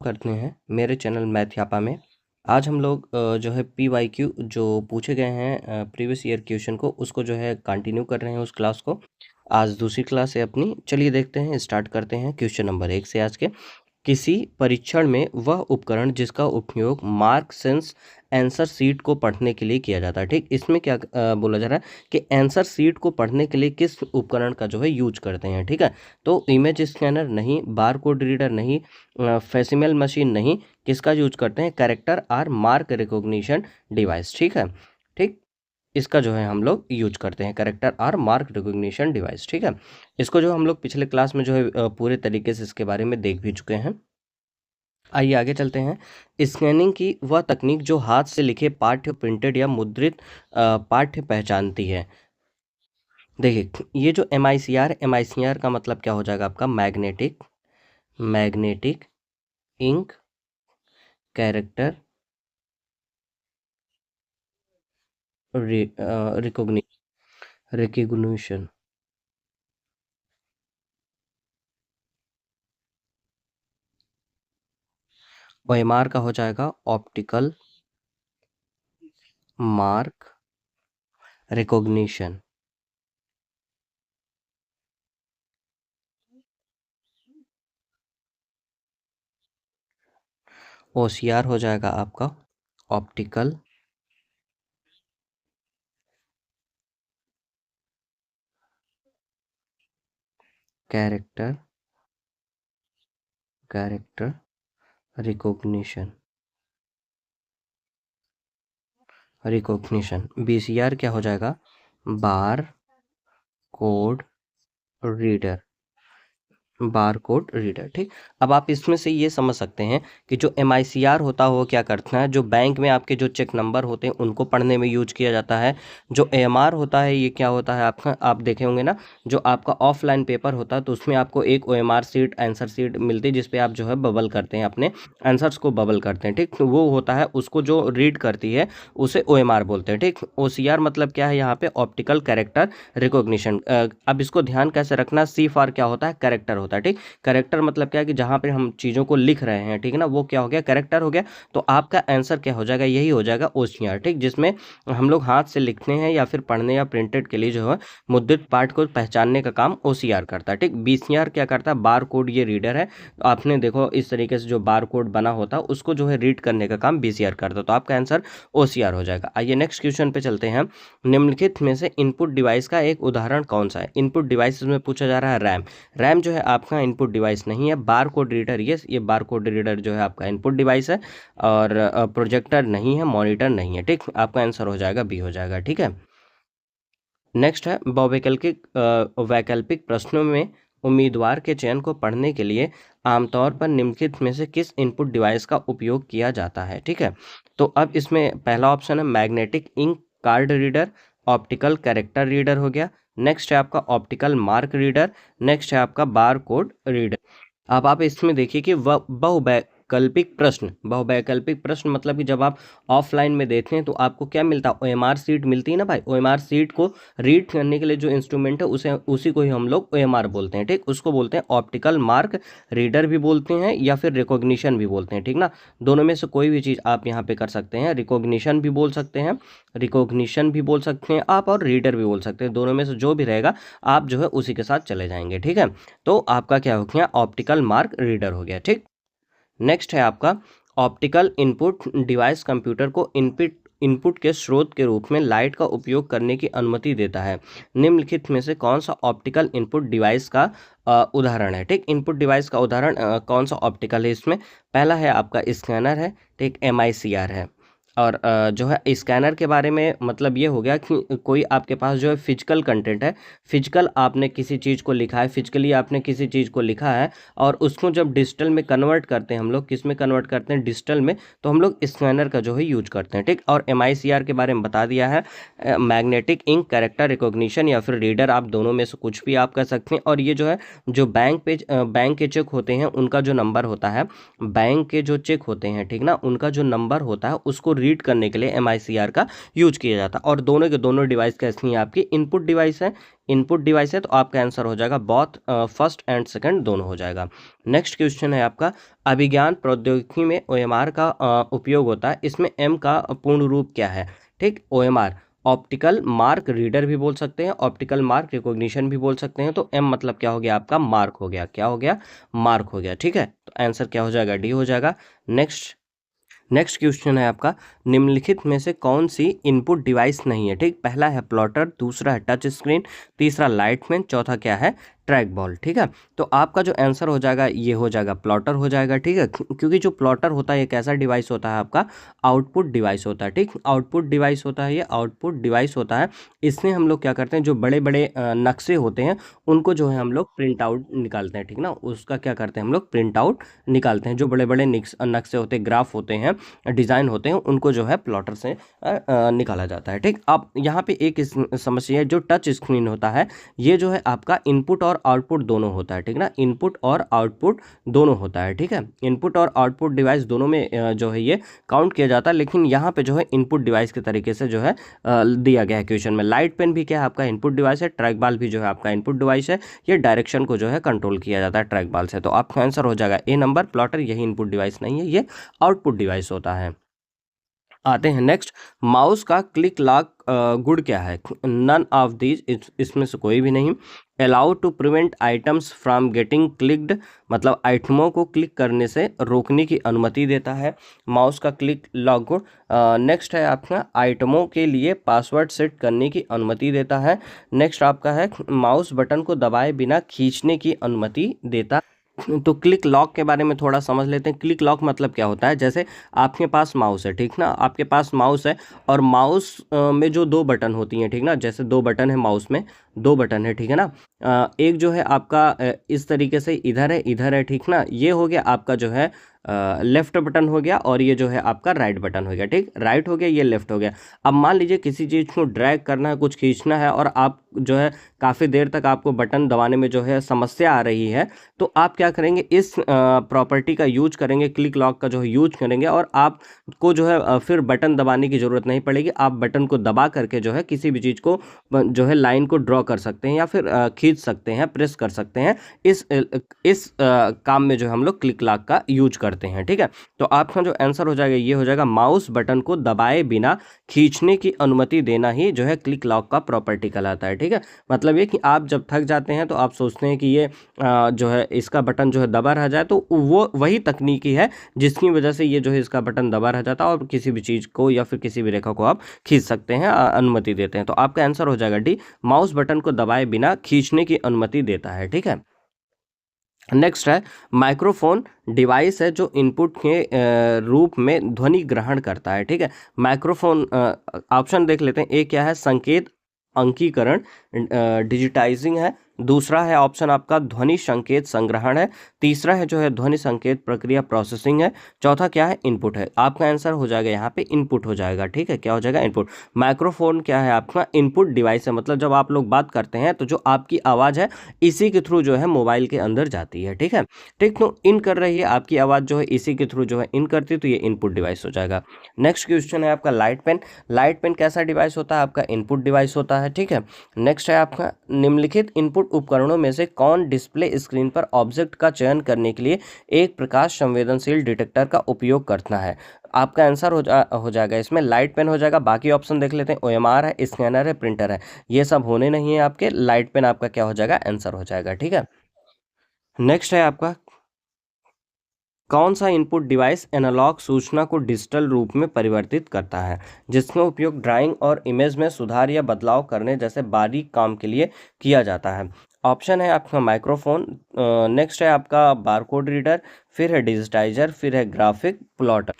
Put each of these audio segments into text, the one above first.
करते हैं मेरे चैनल मैथयापा में। आज हम लोग जो है PYQ जो पूछे गए हैं प्रीवियस ईयर क्वेश्चन को उसको जो है कंटिन्यू कर रहे हैं उस क्लास को। आज दूसरी क्लास है अपनी। चलिए देखते हैं, स्टार्ट करते हैं क्वेश्चन नंबर 1 से आज के। किसी परीक्षण में वह उपकरण जिसका उपयोग मार्क सेंस आंसर शीट को पढ़ने के लिए किया जाता है। ठीक, इसमें क्या बोला जा रहा है कि आंसर शीट को पढ़ने के लिए किस उपकरण का जो है यूज करते हैं। ठीक है, तो इमेज स्कैनर नहीं, बार कोड रीडर नहीं, फैसिमल मशीन नहीं, किसका यूज करते हैं? कैरेक्टर और मार्क रिकॉग्निशन डिवाइस। ठीक है, ठीक, इसका जो है हम लोग यूज करते हैं, कैरेक्टर और मार्क रिकॉग्निशन डिवाइस। ठीक है, इसको जो हम लोग पिछले क्लास में जो है पूरे तरीके से इसके बारे में देख भी चुके हैं। आइए आगे चलते हैं। स्कैनिंग की वह तकनीक जो हाथ से लिखे पाठ्य, प्रिंटेड या मुद्रित पाठ्य पहचानती है। देखिए, ये जो MICR का मतलब क्या हो जाएगा आपका? Magnetic ink character recognition. OMR का हो जाएगा ऑप्टिकल मार्क रिकॉग्निशन। OCR हो जाएगा आपका ऑप्टिकल कैरेक्टर रिकॉग्निशन। BCR क्या हो जाएगा? Bar code reader. ठीक, अब आप इसमें से ये समझ सकते हैं कि जो MICR होता है वो क्या करता है, जो बैंक में आपके जो चेक नंबर होते हैं उनको पढ़ने में यूज किया जाता है। जो AMR होता है ये क्या होता है आपका? आप देखे होंगे ना, जो आपका ऑफलाइन पेपर होता है तो उसमें आपको एक OMR सीट, आंसर सीट मिलती है जिसपे आप जो है बबल करते हैं, अपने आंसर्स को बबल करते हैं। ठीक, वो होता है, उसको जो रीड करती है उसे OMR बोलते हैं। ठीक, OCR मतलब क्या है यहाँ पे? Optical character recognition. अब इसको ध्यान कैसे रखना, C क्या होता है? कैरेक्टर होता है। ठीक, कैरेक्टर मतलब क्या है कि जहाँ पे हम चीज़ों को लिख रहे हैं, ठीक है ना, वो क्या हो गया? कैरेक्टर हो गया। तो आपका आंसर क्या हो जाएगा? यही हो जाएगा OCR। ठीक, जिसमें हम लोग हाथ से लिखते हैं या फिर पढ़ने या प्रिंटेड के लिए जो है मुद्रित पाठ को पहचानने का काम OCR करता है। ठीक, BCR क्या करता है? बार कोड, ये रीडर है। तो आपने देखो इस तरीके से जो बार कोड बना होता है उसको जो है रीड करने का काम BCR करता है। तो आपका आंसर OCR हो जाएगा। आइए नेक्स्ट क्वेश्चन पे चलते हैं। निम्नलिखित में से इनपुट डिवाइस का एक उदाहरण कौन सा है? इनपुट डिवाइस में पूछा जा रहा है रैम जो है आपका इनपुट डिवाइस नहीं है। बार कोड रीडर, ये बार कोड रीडर जो है आपका इनपुट डिवाइस है। और प्रोजेक्टर नहीं है, मॉनिटर नहीं है। ठीक, आपका आंसर हो जाएगा B हो जाएगा। ठीक है, नेक्स्ट है वैकल्पिक प्रश्नों में उम्मीदवार के चयन को पढ़ने के लिए आमतौर पर निम्नलिखित में से किस इनपुट डिवाइस का उपयोग किया जाता है? ठीक है, तो अब इसमें पहला ऑप्शन है magnetic ink card reader, optical character reader हो गया। नेक्स्ट है आपका ऑप्टिकल मार्क रीडर, नेक्स्ट है आपका बार कोड रीडर। अब आप इसमें देखिए कि बहुवैकल्पिक प्रश्न मतलब कि जब आप ऑफलाइन में देते हैं तो आपको क्या मिलता है? OMR सीट मिलती है ना भाई। OMR सीट को रीड करने के लिए जो इंस्ट्रूमेंट है उसी को ही हम लोग OMR बोलते हैं। ठीक, उसको बोलते हैं ऑप्टिकल मार्क रीडर भी बोलते हैं या फिर रिकॉग्निशन भी बोलते हैं। ठीक ना, दोनों में से कोई भी चीज़ आप यहाँ पे कर सकते हैं। रिकॉग्निशन भी बोल सकते हैं आप, और रीडर भी बोल सकते हैं। दोनों में से जो भी रहेगा आप जो है उसी के साथ चले जाएंगे। ठीक है, तो आपका क्या हो गया? ऑप्टिकल मार्क रीडर हो गया। ठीक, नेक्स्ट है आपका ऑप्टिकल इनपुट डिवाइस कंप्यूटर को इनपुट के स्रोत के रूप में लाइट का उपयोग करने की अनुमति देता है। निम्नलिखित में से कौन सा ऑप्टिकल इनपुट डिवाइस का उदाहरण है? ठीक, इनपुट डिवाइस का उदाहरण कौन सा ऑप्टिकल है? इसमें पहला है आपका स्कैनर है। ठीक, MICR है। और जो है स्कैनर के बारे में मतलब ये हो गया कि कोई आपके पास जो है फिजिकल कंटेंट है, फिजिकल आपने किसी चीज़ को लिखा है, फिजिकली आपने किसी चीज़ को लिखा है और उसको जब डिजिटल में कन्वर्ट करते हैं हम लोग, किस में कन्वर्ट करते हैं? डिजिटल में। तो हम लोग स्कैनर का जो है यूज करते हैं। ठीक, और MICR के बारे में बता दिया है, मैग्नेटिक इंक कैरेक्टर रिकॉग्निशन या फिर रीडर, आप दोनों में से कुछ भी आप कर सकते हैं। और ये जो है जो बैंक के चेक होते हैं उनका जो नंबर होता है, बैंक के जो चेक होते हैं, ठीक ना, उनका जो नंबर होता है उसको रीड करने के लिए MICR का यूज किया जाता है। और दोनों के दोनों डिवाइस कैसी हैं आपकी इनपुट डिवाइस है, इनपुट डिवाइस है, तो आपका आंसर हो जाएगा बोथ फर्स्ट एंड सेकंड दोनों हो जाएगा। नेक्स्ट क्वेश्चन है आपका अभिज्ञान प्रौद्योगिकी में OMR का उपयोग होता है, इसमें M का पूर्ण रूप क्या है? ठीक, OMR ऑप्टिकल मार्क रीडर भी बोल सकते हैं, ऑप्टिकल मार्क रिकॉग्निशन भी बोल सकते हैं। तो M मतलब क्या हो गया आपका मार्क हो गया, क्या हो गया मार्क हो गया। ठीक है, तो आंसर क्या हो जाएगा डी हो जाएगा। नेक्स्ट क्वेश्चन है आपका निम्नलिखित में से कौन सी इनपुट डिवाइस नहीं है? ठीक, पहला है प्लॉटर, दूसरा है टच स्क्रीन, तीसरा लाइटमैन, चौथा क्या है ट्रैक बॉल। ठीक है, तो आपका जो आंसर हो जाएगा ये हो जाएगा प्लॉटर हो जाएगा। ठीक है, क्योंकि जो प्लॉटर होता है ये कैसा डिवाइस होता है आपका आउटपुट डिवाइस होता है। ठीक, आउटपुट डिवाइस होता है, ये आउटपुट डिवाइस होता है। इसमें हम लोग क्या करते हैं जो बड़े बड़े नक्शे होते हैं उनको जो है हम लोग प्रिंट आउट निकालते हैं। ठीक ना, उसका क्या करते हैं हम लोग प्रिंट आउट निकालते हैं। जो बड़े बड़े नक्शे होते हैं, ग्राफ होते हैं, डिज़ाइन होते हैं, उनको जो है प्लॉटर से निकाला जाता है। ठीक, अब यहाँ पे एक समस्या है, जो टच स्क्रीन होता है ये जो है आपका इनपुट और आउटपुट दोनों होता है। ठीक ना, इनपुट और आउटपुट दोनों होता है। ठीक है, इनपुट और आउटपुट डिवाइस दोनों में जो है ये काउंट किया जाता है, लेकिन यहाँ पे जो है इनपुट डिवाइस के तरीके से जो है दिया गया है क्वेश्चन में। लाइट पेन भी क्या है आपका इनपुट डिवाइस है, ट्रैक बॉल भी जो है आपका इनपुट डिवाइस है, ये डायरेक्शन को जो है कंट्रोल किया जाता है ट्रैक बॉल से। तो आपका आंसर हो जाएगा ए नंबर प्लॉटर, यही इनपुट डिवाइस नहीं है, ये आउटपुट डिवाइस होता है। आते हैं नेक्स्ट, माउस का क्लिक लॉक गुड क्या है? नन ऑफ दीज, इसमें से कोई भी नहीं। Allow to prevent items from getting clicked, मतलब आइटमों को क्लिक करने से रोकने की अनुमति देता है माउस का क्लिक लॉक गुड। नेक्स्ट है आपका आइटमों के लिए पासवर्ड सेट करने की अनुमति देता है। नेक्स्ट आपका है माउस बटन को दबाए बिना खींचने की अनुमति देता। तो क्लिक लॉक के बारे में थोड़ा समझ लेते हैं। क्लिक लॉक मतलब क्या होता है, जैसे आपके पास माउस है, ठीक ना, आपके पास माउस है और माउस में जो दो बटन होती हैं, ठीक ना, जैसे दो बटन है माउस में, दो बटन है, ठीक है ना, एक जो है आपका इस तरीके से इधर है, ठीक ना, ये हो गया आपका जो है लेफ्ट बटन हो गया, और ये जो है आपका राइट बटन हो गया। ठीक, राइट हो गया, ये लेफ्ट हो गया। अब मान लीजिए किसी चीज़ को ड्रैग करना है, कुछ खींचना है, और आप जो है काफ़ी देर तक आपको बटन दबाने में जो है समस्या आ रही है, तो आप क्या करेंगे, इस प्रॉपर्टी का यूज करेंगे, क्लिक लॉक का जो है यूज करेंगे, और आपको जो है फिर बटन दबाने की ज़रूरत नहीं पड़ेगी। आप बटन को दबा करके जो है किसी भी चीज़ को जो है लाइन को ड्रॉ कर सकते हैं, या फिर खींच सकते हैं, प्रेस कर सकते हैं। इस काम में जो हम लोग क्लिक लॉक का यूज करते हैं। ठीक है, तो आपका जो आंसर हो जाएगा ये हो जाएगा माउस बटन को दबाए बिना खींचने की अनुमति देना ही जो है क्लिक लॉक का प्रॉपर्टी कहलाता है। ठीक है, मतलब ये कि आप जब थक जाते हैं तो आप सोचते हैं कि ये जो है इसका बटन जो है दबा रह जाए, तो वो वही तकनीकी है जिसकी वजह से ये जो है इसका बटन दबा रह जाता है, और किसी भी चीज़ को या फिर किसी भी रेखा को आप खींच सकते हैं, अनुमति देते हैं। तो आपका आंसर हो जाएगा डी, माउस बटन को दबाए बिना खींचने की अनुमति देता है। ठीक है, नेक्स्ट है माइक्रोफोन डिवाइस है जो इनपुट के रूप में ध्वनि ग्रहण करता है। ठीक है, माइक्रोफोन ऑप्शन देख लेते हैं। एक क्या है, संकेत अंकीकरण डिजिटाइजिंग है। दूसरा है ऑप्शन आपका ध्वनि संकेत संग्रहण है। तीसरा है जो है ध्वनि संकेत प्रक्रिया प्रोसेसिंग है। चौथा क्या है, इनपुट है। आपका आंसर हो जाएगा यहाँ पे इनपुट हो जाएगा। ठीक है, क्या हो जाएगा, इनपुट। माइक्रोफोन क्या है आपका, इनपुट डिवाइस है, मतलब जब आप लोग बात करते हैं तो जो आपकी आवाज़ है इसी के थ्रू जो है मोबाइल के अंदर जाती है। ठीक है, ठीक, तो इन कर रही है आपकी आवाज़ जो है इसी के थ्रू जो है इन करती है, तो ये इनपुट डिवाइस हो जाएगा। नेक्स्ट क्वेश्चन है आपका लाइट पेन। लाइट पेन कैसा डिवाइस होता है, आपका इनपुट डिवाइस होता है। ठीक है, नेक्स्ट है आपका निम्नलिखित इनपुट उपकरणों में से कौन डिस्प्ले स्क्रीन पर ऑब्जेक्ट का चयन करने के लिए एक प्रकाश संवेदनशील डिटेक्टर का उपयोग करता है? आपका आंसर हो जाएगा इसमें लाइट पेन हो जाएगा। बाकी ऑप्शन देख लेते हैं, OMR है, स्कैनर है, प्रिंटर है, ये सब होने नहीं है आपके। लाइट पेन आपका क्या हो जाएगा, आंसर हो जाएगा। ठीक है, नेक्स्ट है आपका कौन सा इनपुट डिवाइस एनालॉग सूचना को डिजिटल रूप में परिवर्तित करता है, जिसका उपयोग ड्राइंग और इमेज में सुधार या बदलाव करने जैसे बारीक काम के लिए किया जाता है? ऑप्शन है आपका माइक्रोफोन, नेक्स्ट है आपका बारकोड रीडर, फिर है डिजिटाइजर, फिर है ग्राफिक प्लॉटर।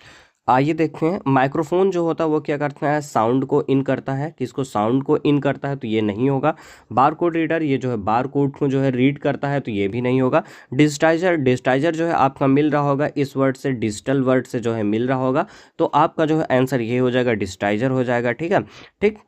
आइए देखते हैं, माइक्रोफोन जो होता है वो क्या करता है, साउंड को इन करता है। किसको, साउंड को इन करता है, तो ये नहीं होगा। बारकोड रीडर ये जो है बारकोड को जो है रीड करता है, तो ये भी नहीं होगा। डिजिटाइजर जो है आपका मिल रहा होगा इस वर्ड से, डिजिटल वर्ड से जो है मिल रहा होगा, तो आपका जो है आंसर ये हो जाएगा, डिजिटाइजर हो जाएगा। ठीक है, ठीक,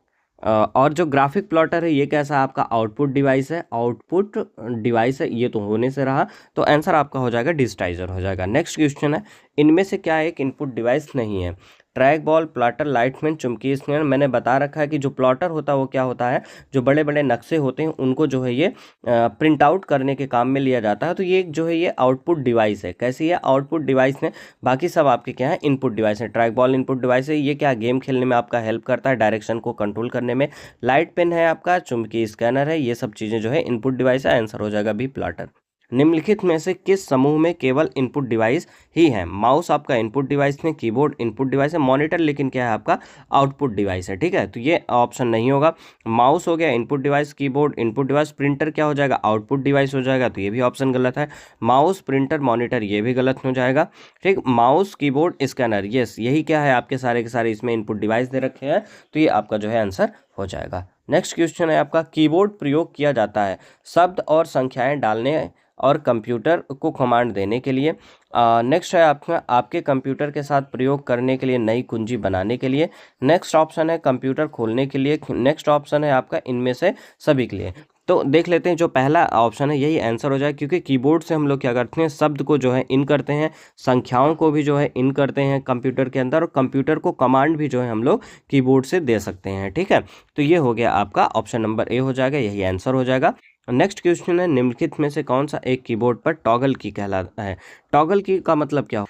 और जो ग्राफिक प्लॉटर है ये कैसा आपका आउटपुट डिवाइस है, आउटपुट डिवाइस है, ये तो होने से रहा, तो आंसर आपका हो जाएगा डिजिटाइजर हो जाएगा। नेक्स्ट क्वेश्चन है, इनमें से क्या एक इनपुट डिवाइस नहीं है? ट्रैक बॉल, प्लॉटर, लाइटमैन, चुंबकीय स्क्रीनर। मैंने बता रखा है कि जो प्लॉटर होता है वो क्या होता है, जो बड़े बड़े नक्शे होते हैं उनको जो है ये प्रिंट आउट करने के काम में लिया जाता है। तो ये जो है ये आउटपुट डिवाइस है। कैसी है? आउटपुट डिवाइस है। बाकी सब आपके क्या है, इनपुट डिवाइस है। ट्रैक बॉल इनपुट डिवाइस है, ये क्या गेम खेलने में आपका हेल्प करता है, डायरेक्शन को कंट्रोल करने में। लाइट पेन है आपका, चुंबकीय स्कैनर है, ये सब चीज़ें जो है इनपुट डिवाइस है। आंसर हो जाएगा बी, प्लॉटर। निम्नलिखित में से किस समूह में केवल इनपुट डिवाइस ही है? माउस आपका इनपुट डिवाइस है, कीबोर्ड इनपुट डिवाइस है, मॉनिटर लेकिन क्या है आपका आउटपुट डिवाइस है। ठीक है, तो ये ऑप्शन नहीं होगा। माउस हो गया input device, keyboard input device, printer क्या हो जाएगा, आउटपुट डिवाइस हो जाएगा, तो ये भी ऑप्शन गलत है। माउस, प्रिंटर, मॉनिटर ये भी गलत हो जाएगा। ठीक, माउस, कीबोर्ड, स्कैनर, यस यही क्या है आपके सारे के सारे इसमें इनपुट डिवाइस दे रखे हैं, तो ये आपका जो है आंसर हो जाएगा। नेक्स्ट क्वेश्चन है आपका, कीबोर्ड प्रयोग किया जाता है शब्द और संख्याएं डालने और कंप्यूटर को कमांड देने के लिए। नेक्स्ट है आपका, आपके कंप्यूटर के साथ प्रयोग करने के लिए, नई कुंजी बनाने के लिए। नेक्स्ट ऑप्शन है कंप्यूटर खोलने के लिए। नेक्स्ट ऑप्शन है आपका इनमें से सभी के लिए। तो देख लेते हैं, जो पहला ऑप्शन है यही आंसर हो जाए, क्योंकि कीबोर्ड से हम लोग क्या करते हैं, शब्द को जो है इन करते हैं, संख्याओं को भी जो है इन करते हैं कंप्यूटर के अंदर, और कंप्यूटर को कमांड भी जो है हम लोग कीबोर्ड से दे सकते हैं। ठीक है, तो ये हो गया आपका ऑप्शन नंबर ए हो जाएगा, यही आंसर हो जाएगा। नेक्स्ट क्वेश्चन है, निम्नलिखित में से कौन सा एक कीबोर्ड पर टॉगल की कहलाता है? टॉगल की का मतलब क्या हो?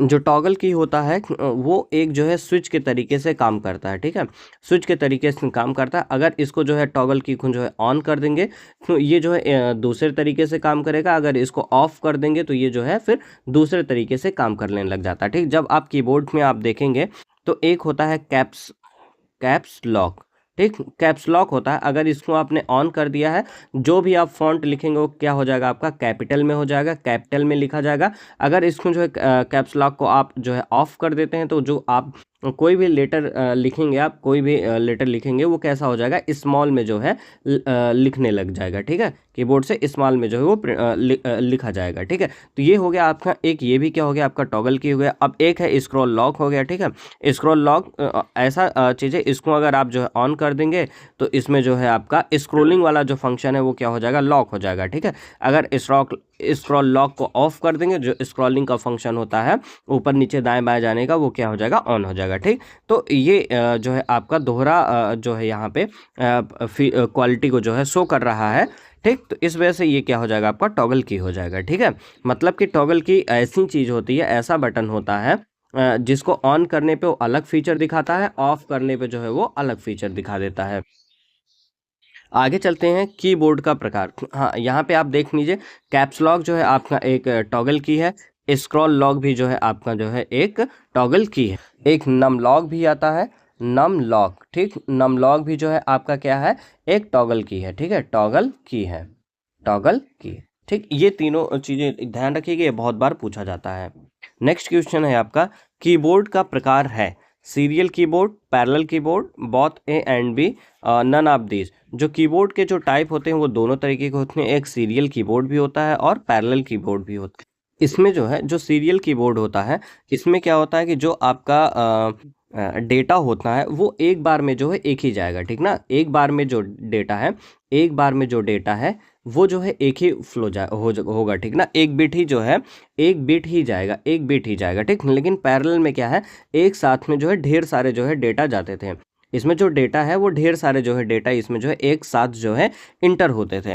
जो टॉगल की होता है वो एक जो है स्विच के तरीके से काम करता है। ठीक है, स्विच के तरीके से काम करता है। अगर इसको जो है टॉगल की को जो है ऑन कर देंगे तो ये जो है दूसरे तरीके से काम करेगा। अगर इसको ऑफ कर देंगे तो ये जो है फिर दूसरे तरीके से काम करने लग जाता है। ठीक, जब आप कीबोर्ड में आप देखेंगे तो एक होता है कैप्स लॉक। ठीक, कैप्स लॉक होता है, अगर इसको आपने ऑन कर दिया है, जो भी आप फॉन्ट लिखेंगे वो क्या हो जाएगा आपका कैपिटल में हो जाएगा, कैपिटल में लिखा जाएगा। अगर इसको जो है कैप्स लॉक को आप जो है ऑफ कर देते हैं तो जो आप कोई भी लेटर लिखेंगे, आप कोई भी लेटर लिखेंगे वो कैसा हो जाएगा, स्मॉल में जो है लिखने लग जाएगा। ठीक है, कीबोर्ड से स्मॉल में जो है वो लिखा जाएगा। ठीक है, तो ये हो गया आपका एक, ये भी क्या हो गया आपका टॉगल की हो गया। अब एक है स्क्रॉल लॉक हो गया। ठीक है, स्क्रॉल लॉक ऐसा चीज़ है, इसको अगर आप जो है ऑन कर देंगे तो इसमें जो है आपका स्क्रॉलिंग वाला जो फंक्शन है वो क्या हो जाएगा, लॉक हो जाएगा। ठीक है, अगर स्क्रॉल लॉक को ऑफ कर देंगे, जो स्क्रॉलिंग का फंक्शन होता है ऊपर नीचे दाएं बाएं जाने का, वो क्या हो जाएगा, ऑन हो जाएगा। ठीक, तो ये जो है आपका दोहरा जो है यहाँ पे क्वालिटी को जो है शो कर रहा है। ठीक, तो इस वजह से ये क्या हो जाएगा आपका टॉगल की हो जाएगा। ठीक है, मतलब कि टॉगल की ऐसी चीज़ होती है, ऐसा बटन होता है जिसको ऑन करने पे वो अलग फीचर दिखाता है, ऑफ करने पे जो है वो अलग फीचर दिखा देता है। आगे चलते हैं, कीबोर्ड का प्रकार। हाँ, यहाँ पे आप देख लीजिए, कैप्स लॉक जो है आपका एक टॉगल की है, स्क्रॉल लॉक भी जो है आपका जो है एक टॉगल की है। एक नम लॉक भी आता है, नम लॉक। ठीक, नम लॉक भी जो है आपका क्या है, एक टॉगल की है। ठीक है, टॉगल की है, टॉगल की। ठीक, ये तीनों चीज़ें ध्यान रखिएगा, ये बहुत बार पूछा जाता है। नेक्स्ट क्वेश्चन है आपका, कीबोर्ड का प्रकार है serial keyboard, parallel keyboard, both A and B, none of these. जो कीबोर्ड के जो टाइप होते हैं वो दोनों तरीके के होते हैं, एक सीरियल कीबोर्ड भी होता है और पैरेलल कीबोर्ड भी होता है। इसमें जो है जो सीरियल कीबोर्ड होता है, इसमें क्या होता है कि जो आपका डेटा होता है वो एक बार में जो है एक ही जाएगा। ठीक ना, एक बार में जो डेटा है, एक बार में जो डेटा है वो जो है एक ही फ्लो होगा। ठीक ना, एक बिट ही जो है, एक बिट ही जाएगा, एक बिट ही जाएगा। ठीक, लेकिन पैरेलल में क्या है, एक साथ में जो है ढेर सारे जो है डेटा जाते थे। इसमें जो डेटा है वो ढेर सारे जो है डेटा इसमें जो है एक साथ जो है इंटर होते थे।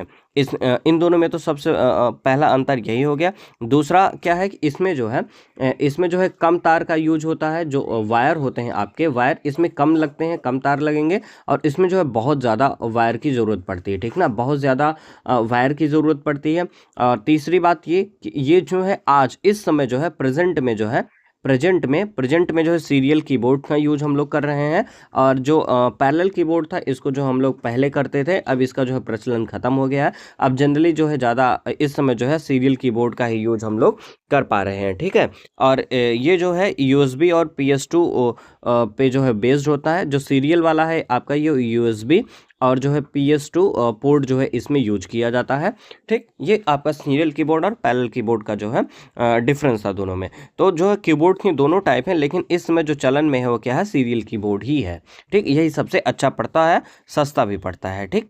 इन दोनों में तो सबसे पहला अंतर यही हो गया। दूसरा क्या है कि इसमें जो है कम तार का यूज होता है। जो वायर होते हैं आपके, वायर इसमें कम लगते हैं, कम तार लगेंगे, और इसमें जो है बहुत ज़्यादा वायर की ज़रूरत पड़ती है। ठीक ना, बहुत ज़्यादा वायर की ज़रूरत पड़ती है। और तीसरी बात ये कि ये जो है आज इस समय जो है प्रेजेंट में जो है सीरियल कीबोर्ड का यूज हम लोग कर रहे हैं, और जो पैरेलल कीबोर्ड था इसको जो हम लोग पहले करते थे, अब इसका जो है प्रचलन खत्म हो गया है। अब जनरली जो है ज़्यादा इस समय जो है सीरियल कीबोर्ड का ही यूज हम लोग कर पा रहे हैं। ठीक है, और ये जो है USB और PS2 पे जो है बेस्ड होता है। जो सीरियल वाला है आपका ये USB और जो है PS2 पोर्ट जो है इसमें यूज किया जाता है। ठीक, ये आपका सीरियल कीबोर्ड और पैरेलल कीबोर्ड का जो है डिफरेंस था दोनों में। तो जो है कीबोर्ड की दोनों टाइप हैं, लेकिन इस समय जो चलन में है वो क्या है, सीरियल कीबोर्ड ही है। ठीक, यही सबसे अच्छा पड़ता है, सस्ता भी पड़ता है। ठीक,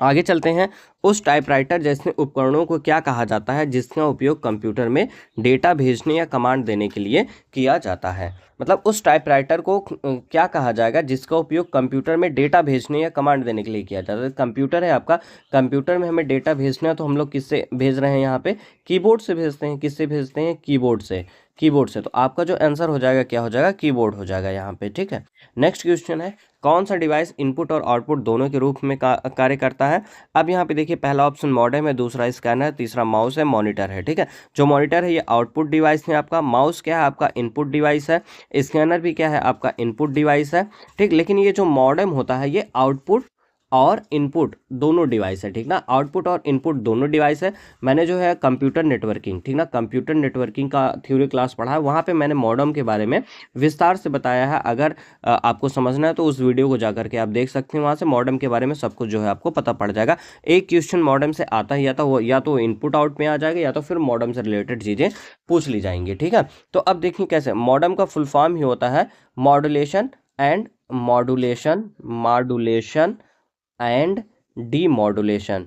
आगे चलते हैं। उस टाइपराइटर जैसे उपकरणों को क्या कहा जाता है जिसका उपयोग कंप्यूटर में डेटा भेजने या कमांड देने के लिए किया जाता है। मतलब उस टाइपराइटर को क्या कहा जाएगा जिसका उपयोग कंप्यूटर में डेटा भेजने या कमांड देने के लिए किया जाता है। कंप्यूटर है आपका, कंप्यूटर में हमें डेटा भेजना है तो हम लोग किससे भेज रहे हैं, यहाँ पे कीबोर्ड से भेजते हैं। किससे भेजते हैं? कीबोर्ड से। कीबोर्ड से। तो आपका जो आंसर हो जाएगा क्या हो जाएगा? कीबोर्ड हो जाएगा यहाँ पे। ठीक है, नेक्स्ट क्वेश्चन है, कौन सा डिवाइस इनपुट और आउटपुट दोनों के रूप में कार्य करता है? अब यहाँ पे देखिए, पहला ऑप्शन मॉडेम है, दूसरा स्कैनर, तीसरा माउस है, मॉनिटर है। ठीक है, जो मॉनिटर है ये आउटपुट डिवाइस है आपका, माउस क्या है आपका? इनपुट डिवाइस है, स्कैनर भी क्या है आपका? इनपुट डिवाइस है। ठीक, लेकिन ये जो मॉडेम होता है ये आउटपुट और इनपुट दोनों डिवाइस है। ठीक ना, आउटपुट और इनपुट दोनों डिवाइस है। मैंने जो है कंप्यूटर नेटवर्किंग, ठीक ना, कंप्यूटर नेटवर्किंग का थ्योरी क्लास पढ़ा है, वहाँ पे मैंने मॉडेम के बारे में विस्तार से बताया है। अगर आपको समझना है तो उस वीडियो को जाकर के आप देख सकते हैं, वहाँ से मॉडेम के बारे में सब कुछ जो है आपको पता पड़ जाएगा। एक क्वेश्चन मॉडेम से आता ही आता, वो या तो इनपुट आउट में आ जाएगा या तो फिर मॉडेम से रिलेटेड चीज़ें पूछ ली जाएंगी। ठीक है, तो अब देखिए कैसे, मॉडेम का फुल फॉर्म ही होता है modulation and modulation and demodulation.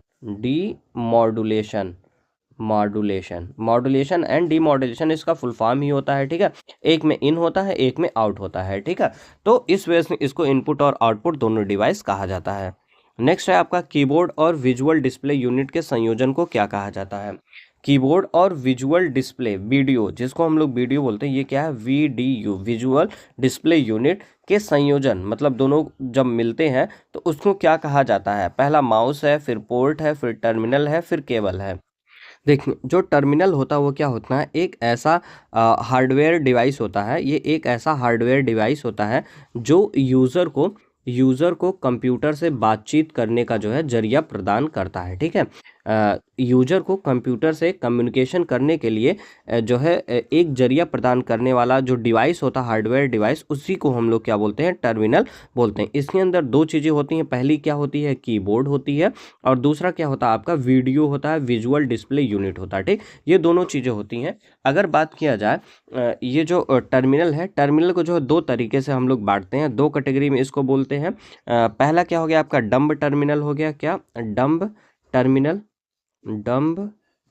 Modulation and demodulation इसका फुल फॉर्म ही होता है। ठीक है, एक में इन होता है, एक में आउट होता है। ठीक है, तो इस वजह से इसको इनपुट और आउटपुट दोनों डिवाइस कहा जाता है। नेक्स्ट है आपका, कीबोर्ड और विजुअल डिस्प्ले यूनिट के संयोजन को क्या कहा जाता है? कीबोर्ड और विजुअल डिस्प्ले, वीडियो, जिसको हम लोग वीडियो बोलते हैं, ये क्या है? VDU, विजुअल डिस्प्ले यूनिट के संयोजन, मतलब दोनों जब मिलते हैं तो उसको क्या कहा जाता है? पहला माउस है, फिर पोर्ट है, फिर टर्मिनल है, फिर केबल है। देखिए, जो टर्मिनल होता है वो क्या होता है? एक ऐसा हार्डवेयर डिवाइस होता है, ये एक ऐसा हार्डवेयर डिवाइस होता है जो यूज़र को कंप्यूटर से बातचीत करने का जो है जरिया प्रदान करता है। ठीक है, यूजर को कंप्यूटर से कम्युनिकेशन करने के लिए जो है एक जरिया प्रदान करने वाला जो डिवाइस होता है, हार्डवेयर डिवाइस, उसी को हम लोग क्या बोलते हैं? टर्मिनल बोलते हैं। इसके अंदर दो चीज़ें होती हैं, पहली क्या होती है? कीबोर्ड होती है, और दूसरा क्या होता है आपका? वीडियो होता है, विजुअल डिस्प्ले यूनिट होता है। ठीक, ये दोनों चीज़ें होती हैं। अगर बात किया जाए ये जो टर्मिनल है, टर्मिनल को जो है दो तरीके से हम लोग बांटते हैं, दो कैटेगरी में इसको बोलते हैं। पहला क्या हो गया आपका? डम्ब टर्मिनल हो गया। क्या? Dumb terminal, dumb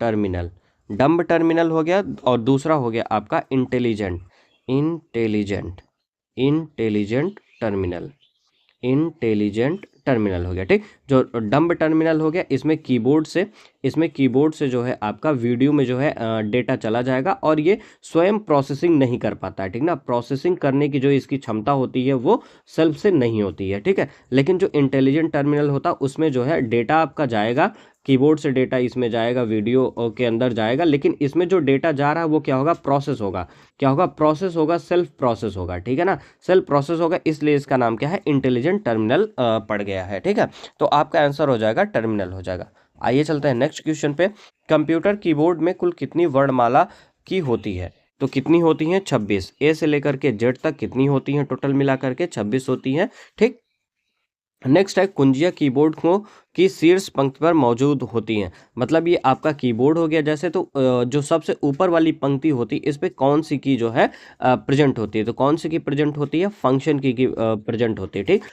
terminal, dumb terminal हो गया। और दूसरा हो गया आपका intelligent, intelligent intelligent terminal, intelligent terminal हो गया। ठीक, जो डम्ब टर्मिनल हो गया, इसमें कीबोर्ड से जो है आपका वीडियो में जो है डेटा चला जाएगा और ये स्वयं प्रोसेसिंग नहीं कर पाता है। ठीक ना, प्रोसेसिंग करने की जो इसकी क्षमता होती है वो सेल्फ से नहीं होती है। ठीक है, लेकिन जो इंटेलिजेंट टर्मिनल होता है उसमें जो है डेटा आपका जाएगा, कीबोर्ड से डेटा इसमें जाएगा, वीडियो के अंदर जाएगा, लेकिन इसमें जो डेटा जा रहा है वो क्या होगा? प्रोसेस होगा। क्या होगा? प्रोसेस होगा, सेल्फ प्रोसेस होगा। ठीक है ना, सेल्फ प्रोसेस होगा, इसलिए इसका नाम क्या है? इंटेलिजेंट टर्मिनल पड़ गया है। ठीक है, तो आपका आंसर हो जाएगा टर्मिनल हो जाएगा। आइए चलते हैं नेक्स्ट क्वेश्चन पे। कंप्यूटर कीबोर्ड में कुल कितनी वर्णमाला की होती है? तो कितनी होती हैं? 26। ए से लेकर के जेड तक कितनी होती हैं? टोटल मिला करके 26 होती हैं। ठीक, नेक्स्ट है, कुंजियाँ कीबोर्ड को की शीर्ष पंक्ति पर मौजूद होती हैं। मतलब ये आपका कीबोर्ड हो गया जैसे, तो जो सबसे ऊपर वाली पंक्ति होती है इस पे कौन सी की जो है प्रेजेंट होती है? तो कौन सी की प्रेजेंट होती है? फंक्शन की प्रेजेंट होती है। ठीक,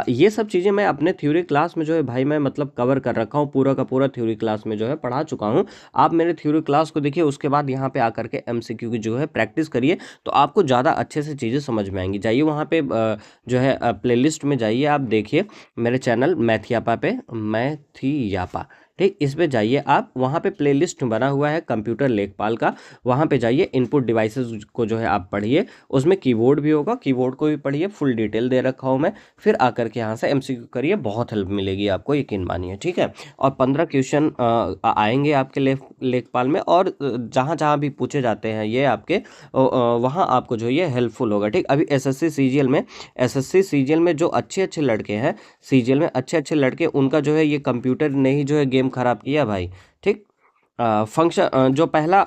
ये सब चीज़ें मैं अपने थ्योरी क्लास में जो है भाई मैं मतलब कवर कर रखा हूँ, पूरा का पूरा थ्योरी क्लास में जो है पढ़ा चुका हूँ। आप मेरे थ्योरी क्लास को देखिए, उसके बाद यहाँ पे आकर के MCQ की जो है प्रैक्टिस करिए, तो आपको ज़्यादा अच्छे से चीज़ें समझ में आएंगी। जाइए वहाँ पे जो है प्लेलिस्ट में जाइए, आप देखिए मेरे चैनल मैथियापा पे, मैथियापा, ठीक, इस पे जाइए आप, वहाँ पे प्लेलिस्ट बना हुआ है कंप्यूटर लेखपाल का, वहाँ पे जाइए, इनपुट डिवाइसेस को जो है आप पढ़िए, उसमें कीबोर्ड भी होगा, कीबोर्ड को भी पढ़िए, फुल डिटेल दे रखा हूँ मैं, फिर आकर के यहाँ से MCQ करिए, बहुत हेल्प मिलेगी आपको, यकीन मानिए। ठीक है, और 15 क्वेश्चन आएंगे आपके लेखपाल में, और जहाँ जहाँ भी पूछे जाते हैं ये आपके वहाँ आपको जो ये हेल्पफुल होगा। ठीक, अभी SSC CGL में जो अच्छे लड़के हैं, CGL में अच्छे लड़के, उनका जो है ये कंप्यूटर ने ही जो है गेम खराब किया भाई। ठीक, फंक्शन जो पहला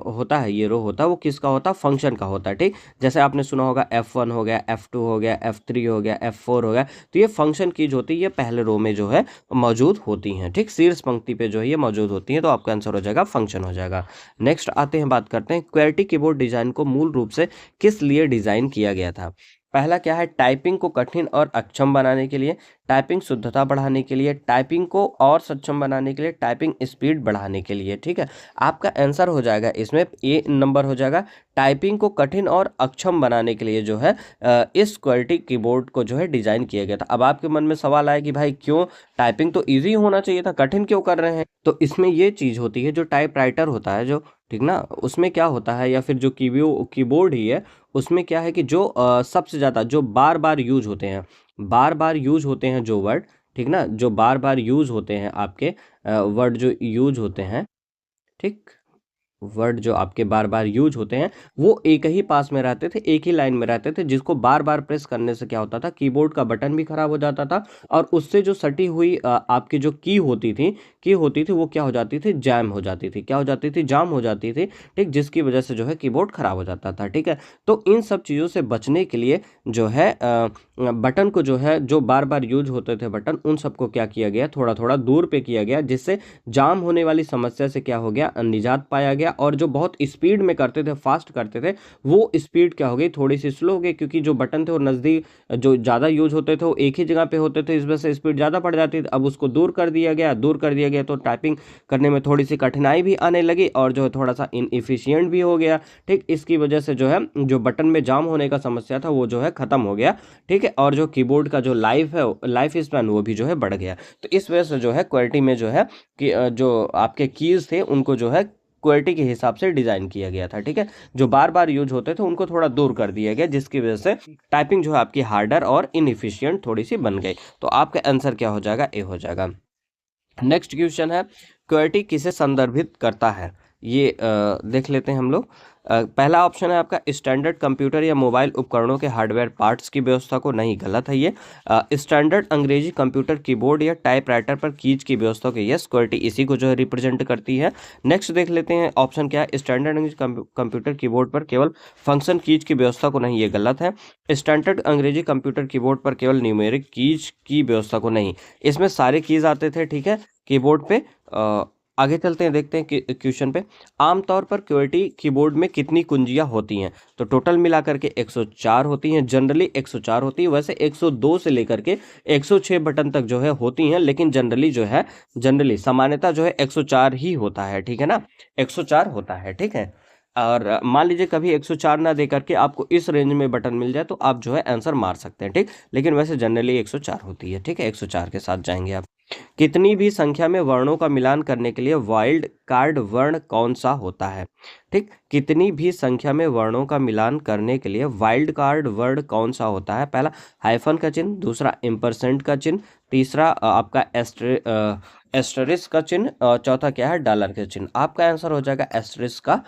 होता है, ये रो होता है, वो किसका होता है? फंक्शन का होता है। ठीक, जैसे आपने सुना होगा F1 हो गया, F2 हो गया, F3 हो गया, F4 हो गया, तो ये फंक्शन की जो होती है ये पहले रो में जो है मौजूद होती हैं। ठीक, शीर्ष पंक्ति पे जो है ये मौजूद होती हैं, तो आपका आंसर हो जाएगा फंक्शन हो जाएगा। नेक्स्ट आते हैं, बात करते हैं क्वेर्टी कीबोर्ड डिजाइन को मूल रूप से किस लिए डिजाइन किया गया था? पहला क्या है, टाइपिंग को कठिन और अक्षम बनाने के लिए, टाइपिंग शुद्धता बढ़ाने के लिए, टाइपिंग को और सक्षम बनाने के लिए, टाइपिंग स्पीड बढ़ाने के लिए। ठीक है, आपका आंसर हो जाएगा इसमें ए नंबर हो जाएगा, टाइपिंग को कठिन और अक्षम बनाने के लिए जो है इस क्वालिटी कीबोर्ड को जो है डिजाइन किया गया था। अब आपके मन में सवाल आया कि भाई क्यों, टाइपिंग तो इजी होना चाहिए था, कठिन क्यों कर रहे हैं? तो इसमें ये चीज होती है, जो टाइपराइटर होता है जो, ठीक ना, उसमें क्या होता है, या फिर जो कीबोर्ड ही है, उसमें क्या है कि जो सबसे ज़्यादा जो बार बार यूज होते हैं, बार बार यूज होते हैं जो वर्ड, ठीक ना, जो बार बार यूज होते हैं आपके वर्ड जो यूज होते हैं, ठीक, वर्ड जो आपके बार बार यूज होते हैं वो एक ही पास में रहते थे, एक ही लाइन में रहते थे, जिसको बार बार प्रेस करने से क्या होता था, कीबोर्ड का बटन भी खराब हो जाता था, और उससे जो सटी हुई आपकी जो की होती थी वो क्या हो जाती थी, जैम हो जाती थी, क्या हो जाती थी, जाम हो जाती थी। ठीक, जिसकी वजह से जो है कीबोर्ड खराब हो जाता था। ठीक है, तो इन सब चीज़ों से बचने के लिए जो है बटन को जो है, जो बार बार यूज होते थे बटन, उन सबको क्या किया गया, थोड़ा थोड़ा दूर पे किया गया, जिससे जाम होने वाली समस्या से क्या हो गया, निजात पाया गया। और जो बहुत स्पीड में करते थे, फास्ट करते थे, वो स्पीड क्या हो गई, थोड़ी सी स्लो हो गई, क्योंकि जो बटन थे वो नज़दीक जो ज़्यादा यूज होते थे वो एक ही जगह पे होते थे, इस वजह से स्पीड ज़्यादा बढ़ जाती थी। अब उसको दूर कर दिया गया, तो टाइपिंग करने में थोड़ी सी कठिनाई भी आने लगी, और जो है थोड़ा सा इनएफिशिएंट भी हो गया। ठीक, इसकी वजह से जो है जो बटन में जाम होने का समस्या था वो जो है खत्म हो गया। ठीक है, और जो कीबोर्ड का जो लाइफ स्पैन वो भी जो है बढ़ गया। तो इस वजह से जो है क्वालिटी में जो है कि जो आपके कीज थे उनको जो है क्वालिटी के हिसाब से डिजाइन किया गया था। ठीक है, जो बार बार यूज होते थे उनको थोड़ा दूर कर दिया गया, जिसकी वजह से टाइपिंग जो है आपकी हार्डर और इनएफिशिएंट थोड़ी सी बन गई। तो आपका आंसर क्या हो जाएगा, ए हो जाएगा। नेक्स्ट क्वेश्चन है, क्वालिटी किसे संदर्भित करता है, ये देख लेते हैं हम लोग। पहला ऑप्शन है आपका, स्टैंडर्ड कंप्यूटर या मोबाइल उपकरणों के हार्डवेयर पार्ट्स की व्यवस्था को, नहीं, गलत है ये। स्टैंडर्ड अंग्रेजी कंप्यूटर कीबोर्ड या टाइपराइटर पर कीज की व्यवस्था को, यस, क्वालिटी इसी को जो है रिप्रेजेंट करती है। नेक्स्ट देख लेते हैं, ऑप्शन क्या है, स्टैंडर्ड अंग्रेजी कंप्यूटर कीबोर्ड पर केवल फंक्शन कीज की व्यवस्था को, नहीं, ये गलत है। स्टैंडर्ड अंग्रेजी कंप्यूटर कीबोर्ड पर केवल न्यूमेरिक कीज की व्यवस्था को, नहीं, इसमें सारे कीज आते थे। ठीक है, कीबोर्ड पे आगे चलते हैं, देखते हैं क्वेश्चन पे। आमतौर पर QWERTY कीबोर्ड में कितनी कुंजियां होती हैं, तो टोटल मिलाकर के 104 होती हैं, जनरली 104 होती है, वैसे 102 से लेकर के 106 बटन तक जो है होती हैं, लेकिन जनरली सामान्यता जो है 104 ही होता है। ठीक है ना, 104 होता है। ठीक है, और मान लीजिए कभी 104 ना दे करके आपको इस रेंज में बटन मिल जाए तो आप जो है आंसर मार सकते हैं। ठीक, लेकिन वैसे जनरली 104 होती है। ठीक है, 104 के साथ जाएंगे आप। कितनी भी संख्या में वर्णों का मिलान करने के लिए वाइल्ड कार्ड वर्ण कौन सा होता है? ठीक, कितनी भी संख्या में वर्णों का मिलान करने के लिए वाइल्ड कार्ड वर्ण कौन सा होता है? पहला हाइफन का चिन्ह, दूसरा एम्परसेंट का चिन्ह, तीसरा आपका एस्टरिस्क का चिन्ह, और चौथा क्या है, डॉलर का चिन्ह। आपका आंसर हो जाएगा एस्टरिस्क का।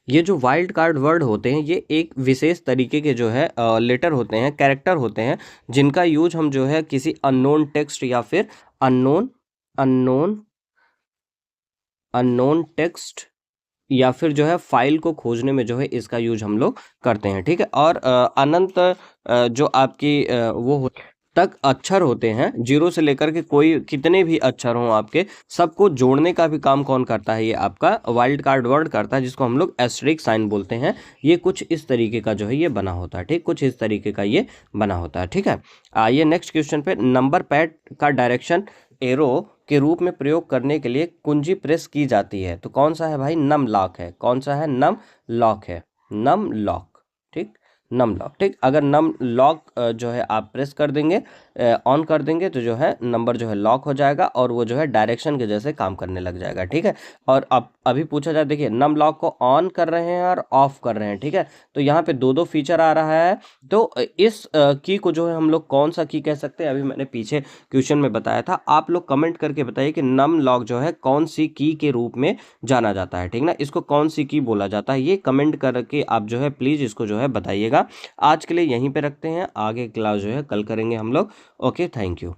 ये जो वाइल्ड कार्ड वर्ड होते हैं ये एक विशेष तरीके के जो है लेटर होते हैं, कैरेक्टर होते हैं, जिनका यूज हम जो है किसी अननोन टेक्स्ट या फिर अननोन अननोन अननोन टेक्स्ट या फिर जो है फाइल को खोजने में जो है इसका यूज हम लोग करते हैं। ठीक है, और अनंत जो आपकी तक अक्षर होते हैं, जीरो से लेकर के कोई कितने भी अक्षर हों आपके, सबको जोड़ने का भी काम कौन करता है, ये आपका वाइल्ड कार्ड वर्ड करता है, जिसको हम लोग एस्टेरिक साइन बोलते हैं। ये कुछ इस तरीके का जो है ये बना होता है। ठीक, कुछ इस तरीके का ये बना होता है। ठीक है, आइए नेक्स्ट क्वेश्चन पे। नंबर पैड का डायरेक्शन एरो के रूप में प्रयोग करने के लिए कुंजी प्रेस की जाती है, तो कौन सा है भाई, नम लॉक है। कौन सा है, नम लॉक है, नम लॉक। ठीक, नम लॉक। ठीक, अगर नम लॉक जो है आप प्रेस कर देंगे, ऑन कर देंगे, तो जो है नंबर जो है लॉक हो जाएगा और वो जो है डायरेक्शन के जैसे काम करने लग जाएगा। ठीक है, और अब अभी पूछा जाए, देखिए नम लॉक को ऑन कर रहे हैं और ऑफ कर रहे हैं। ठीक है, तो यहाँ पे दो फीचर आ रहा है, तो इस की को जो है हम लोग कौन सा की कह सकते हैं, अभी मैंने पीछे क्वेश्चन में बताया था। आप लोग कमेंट करके बताइए कि नम लॉक जो है कौन सी की के रूप में जाना जाता है। ठीक ना, इसको कौन सी की बोला जाता है, ये कमेंट करके आप जो है प्लीज इसको जो है बताइएगा। आज के लिए यहीं पे रखते हैं, आगे क्लास जो है कल करेंगे हम लोग। Okay, thank you.